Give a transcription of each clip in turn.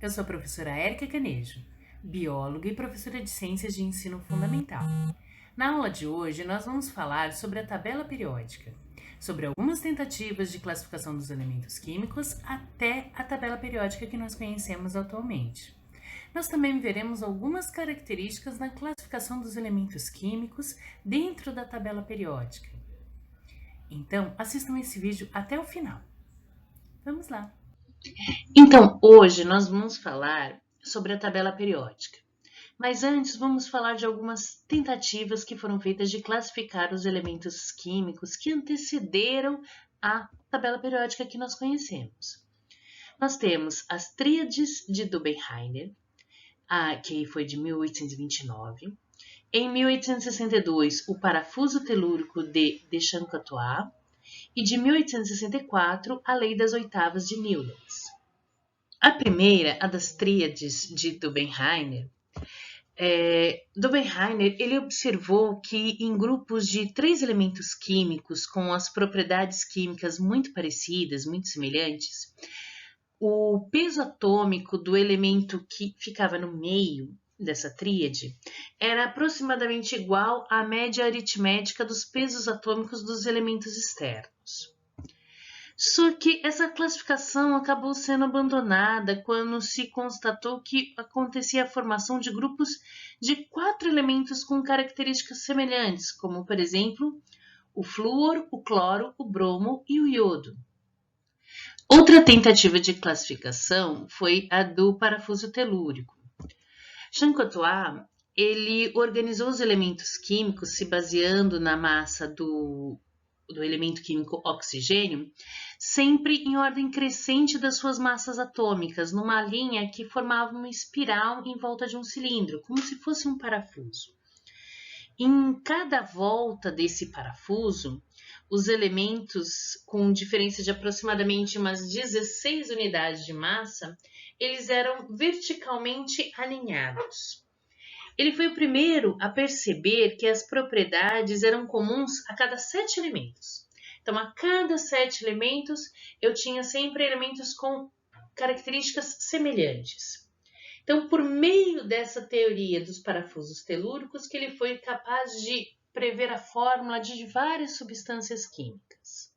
Eu sou a professora Érica Canejo, bióloga e professora de Ciências de Ensino Fundamental. Na aula de hoje, nós vamos falar sobre a tabela periódica, sobre algumas tentativas de classificação dos elementos químicos até a tabela periódica que nós conhecemos atualmente. Nós também veremos algumas características na classificação dos elementos químicos dentro da tabela periódica. Então, assistam esse vídeo até o final. Vamos lá! Então, hoje nós vamos falar sobre a tabela periódica. Mas antes, vamos falar de algumas tentativas que foram feitas de classificar os elementos químicos que antecederam a tabela periódica que nós conhecemos. Nós temos as tríades de Dubenheiner, que foi de 1829. Em 1862, o parafuso telúrico de Chancotois. E de 1864, a Lei das Oitavas de Newlands. A primeira, a das tríades de Dubenheiner, Dubenheiner ele observou que em grupos de 3 elementos químicos com as propriedades químicas muito parecidas, muito semelhantes, o peso atômico do elemento que ficava no meio dessa tríade era aproximadamente igual à média aritmética dos pesos atômicos dos elementos externos. Só que essa classificação acabou sendo abandonada quando se constatou que acontecia a formação de grupos de 4 elementos com características semelhantes, como, por exemplo, o flúor, o cloro, o bromo e o iodo. Outra tentativa de classificação foi a do parafuso telúrico. Chancotois, ele organizou os elementos químicos se baseando na massa do elemento químico oxigênio, sempre em ordem crescente das suas massas atômicas, numa linha que formava uma espiral em volta de um cilindro, como se fosse um parafuso. Em cada volta desse parafuso, os elementos com diferença de aproximadamente umas 16 unidades de massa, eles eram verticalmente alinhados. Ele foi o primeiro a perceber que as propriedades eram comuns a cada 7 elementos. Então, a cada 7 elementos, eu tinha sempre elementos com características semelhantes. Então, por meio dessa teoria dos parafusos telúricos, que ele foi capaz de prever a fórmula de várias substâncias químicas.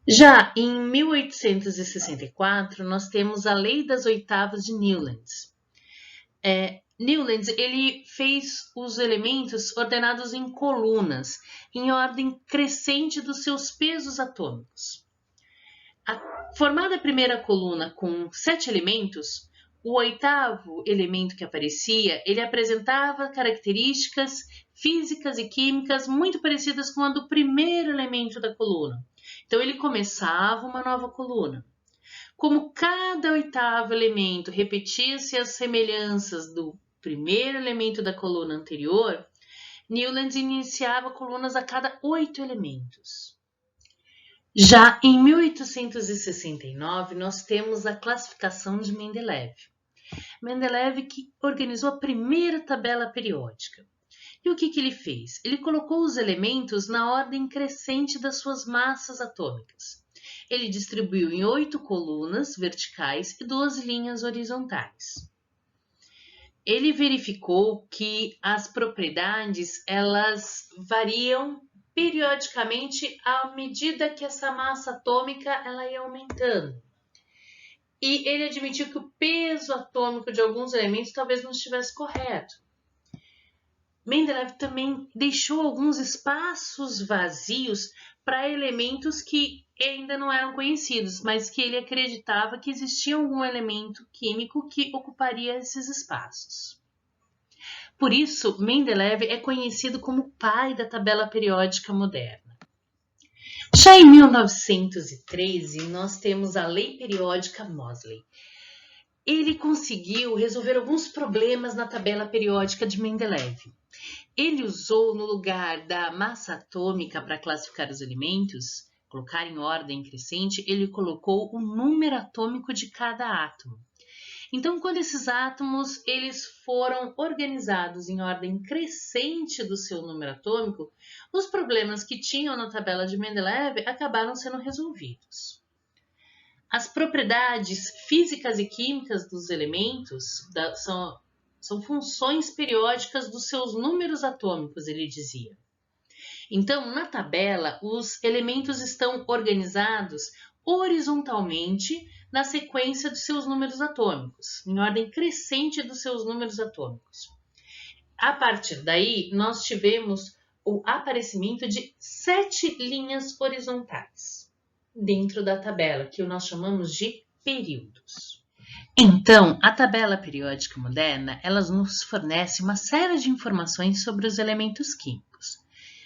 Já em 1864, nós temos a Lei das Oitavas de Newlands. Newlands ele fez os elementos ordenados em colunas, em ordem crescente dos seus pesos atômicos. Formada a primeira coluna com 7 elementos, o 8º elemento que aparecia, ele apresentava características físicas e químicas muito parecidas com a do primeiro elemento da coluna. Então, ele começava uma nova coluna. Como cada 8º elemento repetia-se as semelhanças do primeiro elemento da coluna anterior, Newlands iniciava colunas a cada 8 elementos. Já em 1869, nós temos a classificação de Mendeleev. Mendeleev que organizou a primeira tabela periódica. E o que ele fez? Ele colocou os elementos na ordem crescente das suas massas atômicas. Ele distribuiu em 8 colunas verticais e 12 linhas horizontais. Ele verificou que as propriedades elas variam periodicamente à medida que essa massa atômica ela ia aumentando. E ele admitiu que o peso atômico de alguns elementos talvez não estivesse correto. Mendeleev também deixou alguns espaços vazios para elementos que ainda não eram conhecidos, mas que ele acreditava que existia algum elemento químico que ocuparia esses espaços. Por isso, Mendeleev é conhecido como o pai da tabela periódica moderna. Já em 1913, nós temos a Lei Periódica Moseley. Ele conseguiu resolver alguns problemas na tabela periódica de Mendeleev. Ele usou, no lugar da massa atômica para classificar os elementos, colocar em ordem crescente, ele colocou o número atômico de cada átomo. Então, quando esses átomos eles foram organizados em ordem crescente do seu número atômico, os problemas que tinham na tabela de Mendeleev acabaram sendo resolvidos. As propriedades físicas e químicas dos elementos são funções periódicas dos seus números atômicos, ele dizia. Então, na tabela, os elementos estão organizados horizontalmente na sequência dos seus números atômicos, em ordem crescente dos seus números atômicos. A partir daí, nós tivemos o aparecimento de 7 linhas horizontais dentro da tabela, que nós chamamos de períodos. Então, a tabela periódica moderna, ela nos fornece uma série de informações sobre os elementos químicos.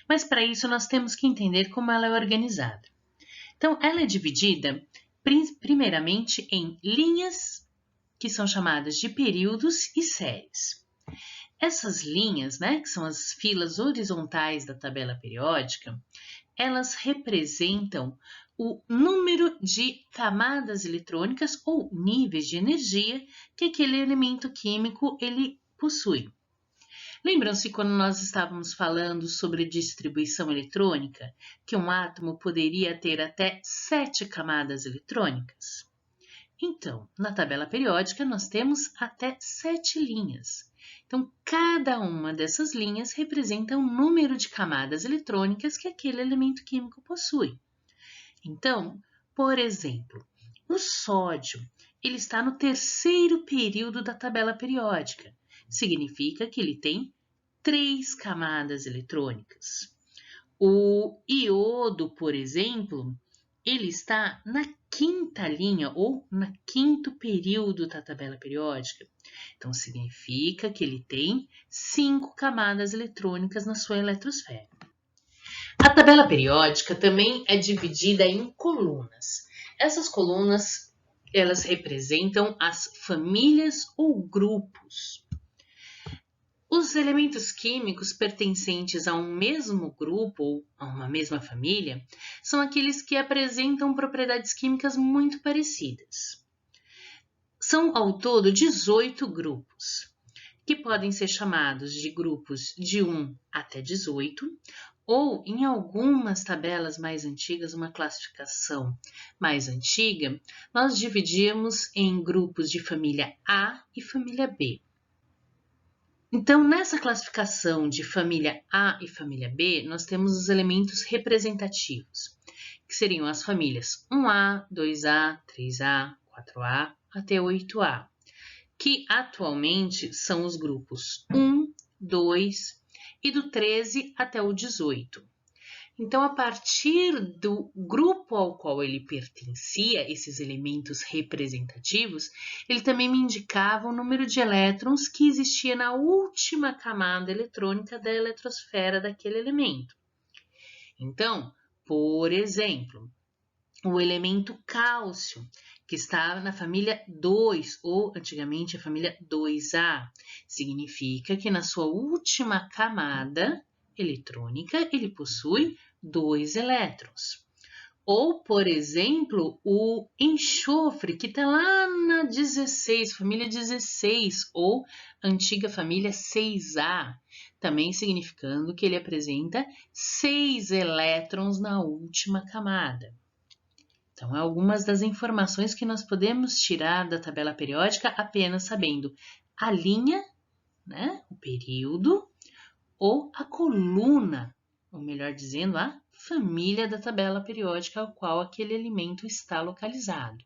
Mas para isso nós temos que entender como ela é organizada. Então, ela é dividida primeiramente em linhas, que são chamadas de períodos e séries. Essas linhas, né, que são as filas horizontais da tabela periódica, elas representam o número de camadas eletrônicas ou níveis de energia que aquele elemento químico ele possui. Lembram-se quando nós estávamos falando sobre distribuição eletrônica, que um átomo poderia ter até 7 camadas eletrônicas? Então, na tabela periódica, nós temos até 7 linhas. Então, cada uma dessas linhas representa um número de camadas eletrônicas que aquele elemento químico possui. Então, por exemplo, o sódio ele está no terceiro período da tabela periódica. Significa que ele tem 3 camadas eletrônicas. O iodo, por exemplo, ele está na quinta linha ou no quinto período da tabela periódica. Então, significa que ele tem 5 camadas eletrônicas na sua eletrosfera. A tabela periódica também é dividida em colunas. Essas colunas, elas representam as famílias ou grupos. Os elementos químicos pertencentes a um mesmo grupo ou a uma mesma família são aqueles que apresentam propriedades químicas muito parecidas. São ao todo 18 grupos, que podem ser chamados de grupos de 1 até 18, ou em algumas tabelas mais antigas, uma classificação mais antiga, nós dividimos em grupos de família A e família B. Então, nessa classificação de família A e família B, nós temos os elementos representativos, que seriam as famílias 1A, 2A, 3A, 4A até 8A, que atualmente são os grupos 1, 2 e do 13 até o 18. Então, a partir do grupo ao qual ele pertencia, esses elementos representativos, ele também me indicava o número de elétrons que existia na última camada eletrônica da eletrosfera daquele elemento. Então, por exemplo, o elemento cálcio, que está na família 2, ou antigamente a família 2A, significa que na sua última camada eletrônica ele possui 2 elétrons. Ou, por exemplo, o enxofre, que está lá na 16, família 16, ou antiga família 6A, também significando que ele apresenta 6 elétrons na última camada. Então, algumas das informações que nós podemos tirar da tabela periódica apenas sabendo a linha, né, o período, ou a coluna, ou melhor dizendo, a família da tabela periódica ao qual aquele elemento está localizado.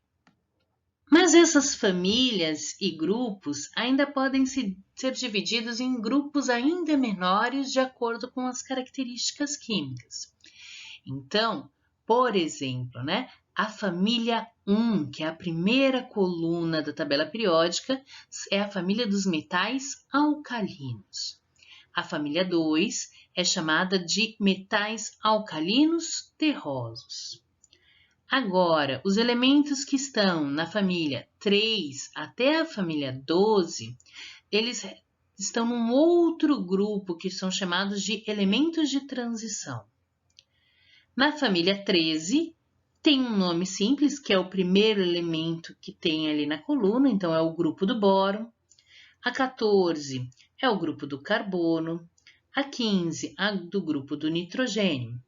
Mas essas famílias e grupos ainda podem ser divididos em grupos ainda menores de acordo com as características químicas. Então, por exemplo, né, a família 1, que é a primeira coluna da tabela periódica, é a família dos metais alcalinos. A família 2 é chamada de metais alcalinos terrosos. Agora, os elementos que estão na família 3 até a família 12, eles estão num outro grupo que são chamados de elementos de transição. Na família 13, tem um nome simples, que é o primeiro elemento que tem ali na coluna, então é o grupo do boro. A 14 é o grupo do carbono. A 15, a do grupo do nitrogênio.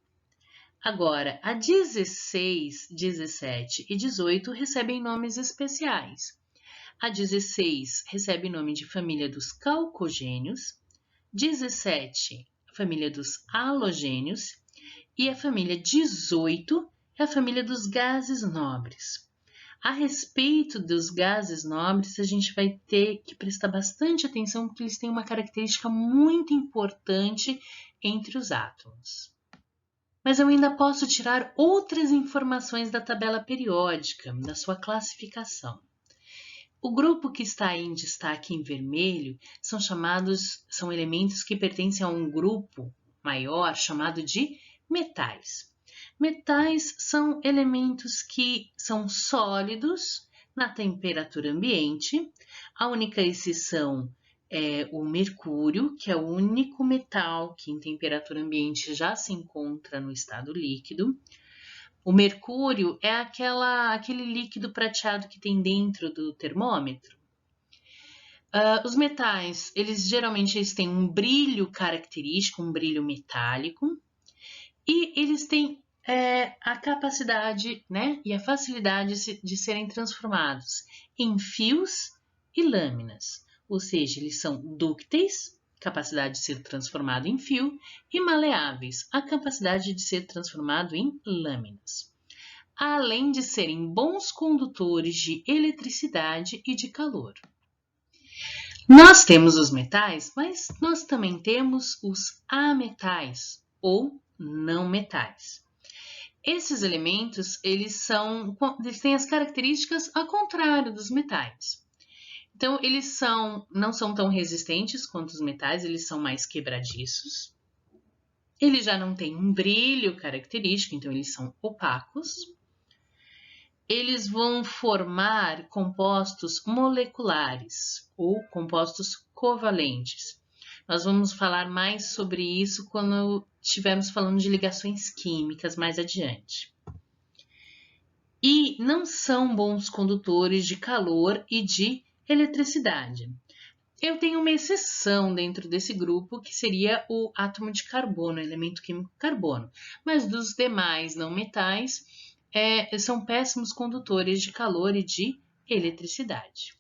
Agora, a 16, 17 e 18 recebem nomes especiais. A 16 recebe nome de família dos calcogênios, 17, família dos halogênios, e a família 18 é a família dos gases nobres. A respeito dos gases nobres, a gente vai ter que prestar bastante atenção porque eles têm uma característica muito importante entre os átomos. Mas eu ainda posso tirar outras informações da tabela periódica, da sua classificação. O grupo que está aí em destaque em vermelho são elementos que pertencem a um grupo maior chamado de metais. Metais são elementos que são sólidos na temperatura ambiente. A única exceção é o mercúrio, que é o único metal que em temperatura ambiente já se encontra no estado líquido. O mercúrio é aquele líquido prateado que tem dentro do termômetro. Os metais, geralmente têm um brilho característico, um brilho metálico, e eles têm a capacidade, né, e a facilidade de serem transformados em fios e lâminas. Ou seja, eles são dúcteis, capacidade de ser transformado em fio, e maleáveis, a capacidade de ser transformado em lâminas, além de serem bons condutores de eletricidade e de calor. Nós temos os metais, mas nós também temos os ametais ou não metais. Esses elementos, eles têm as características ao contrário dos metais. Então, eles não são tão resistentes quanto os metais, eles são mais quebradiços. Eles já não têm um brilho característico, então eles são opacos. Eles vão formar compostos moleculares ou compostos covalentes. Nós vamos falar mais sobre isso quando estivermos falando de ligações químicas mais adiante. E não são bons condutores de calor e de eletricidade. Eu tenho uma exceção dentro desse grupo, que seria o átomo de carbono, elemento químico carbono. Mas dos demais não metais, são péssimos condutores de calor e de eletricidade.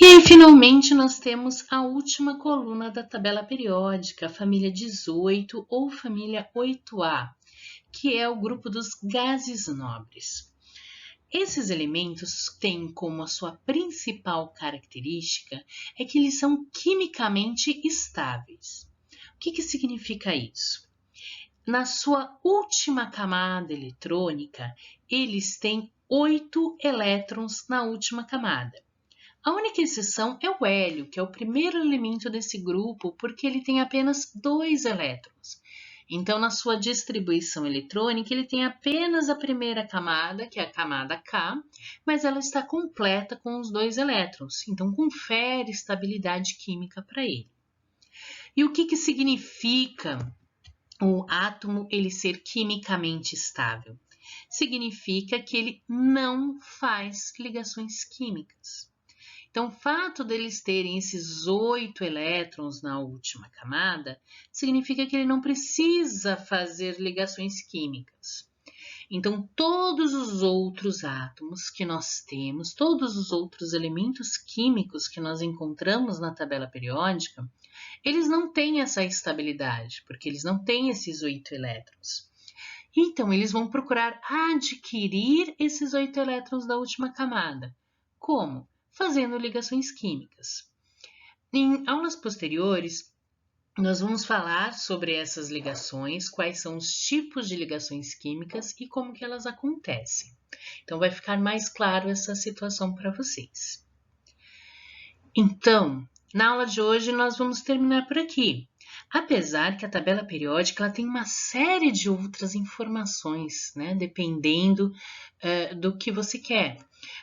E aí, finalmente, nós temos a última coluna da tabela periódica, a família 18 ou família 8A, que é o grupo dos gases nobres. Esses elementos têm como a sua principal característica que eles são quimicamente estáveis. O que significa isso? Na sua última camada eletrônica, eles têm 8 elétrons na última camada. A única exceção é o hélio, que é o primeiro elemento desse grupo, porque ele tem apenas 2 elétrons. Então, na sua distribuição eletrônica, ele tem apenas a primeira camada, que é a camada K, mas ela está completa com os 2 elétrons. Então, confere estabilidade química para ele. E o que significa o átomo ele ser quimicamente estável? Significa que ele não faz ligações químicas. Então, o fato deles terem esses 8 elétrons na última camada significa que ele não precisa fazer ligações químicas. Então, todos os outros átomos que nós temos, todos os outros elementos químicos que nós encontramos na tabela periódica, eles não têm essa estabilidade, porque eles não têm esses 8 elétrons. Então, eles vão procurar adquirir esses 8 elétrons da última camada. Como? Fazendo ligações químicas. Em aulas posteriores, nós vamos falar sobre essas ligações, quais são os tipos de ligações químicas e como que elas acontecem. Então, vai ficar mais claro essa situação para vocês. Então, na aula de hoje, nós vamos terminar por aqui. Apesar que a tabela periódica ela tem uma série de outras informações, né, dependendo do que você quer.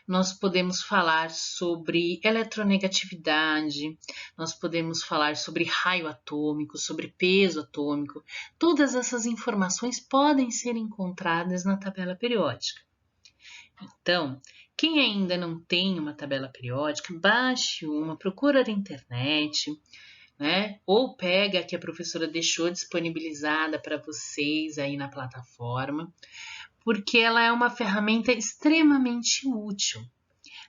Nós podemos falar sobre eletronegatividade, nós podemos falar sobre raio atômico, sobre peso atômico. Todas essas informações podem ser encontradas na tabela periódica. Então, quem ainda não tem uma tabela periódica, baixe uma, procura na internet, né? Ou pega a que a professora deixou disponibilizada para vocês aí na plataforma, porque ela é uma ferramenta extremamente útil.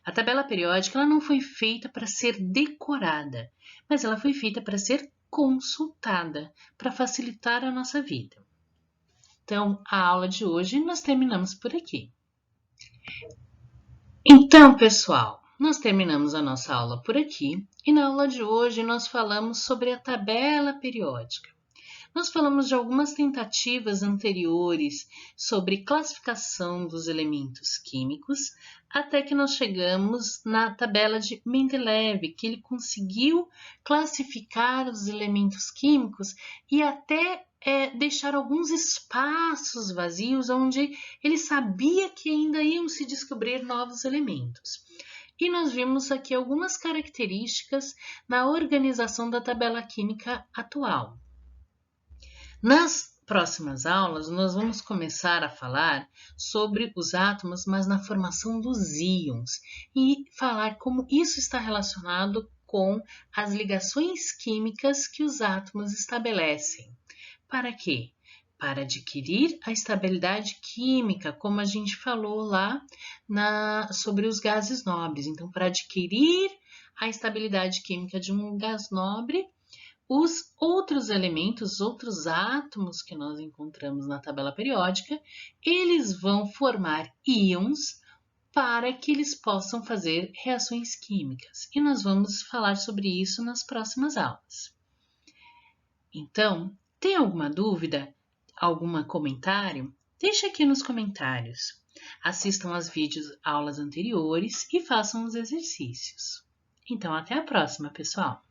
A tabela periódica ela não foi feita para ser decorada, mas ela foi feita para ser consultada, para facilitar a nossa vida. Então, a aula de hoje nós terminamos por aqui. Então, pessoal, nós terminamos a nossa aula por aqui e na aula de hoje nós falamos sobre a tabela periódica. Nós falamos de algumas tentativas anteriores sobre classificação dos elementos químicos, até que nós chegamos na tabela de Mendeleev, que ele conseguiu classificar os elementos químicos e até deixar alguns espaços vazios onde ele sabia que ainda iam se descobrir novos elementos. E nós vimos aqui algumas características na organização da tabela química atual. Nas próximas aulas, nós vamos começar a falar sobre os átomos, mas na formação dos íons, e falar como isso está relacionado com as ligações químicas que os átomos estabelecem. Para quê? Para adquirir a estabilidade química, como a gente falou lá sobre os gases nobres. Então, para adquirir a estabilidade química de um gás nobre, os outros elementos, outros átomos que nós encontramos na tabela periódica, eles vão formar íons para que eles possam fazer reações químicas. E nós vamos falar sobre isso nas próximas aulas. Então, tem alguma dúvida? Algum comentário? Deixe aqui nos comentários. Assistam às aulas anteriores e façam os exercícios. Então, até a próxima, pessoal!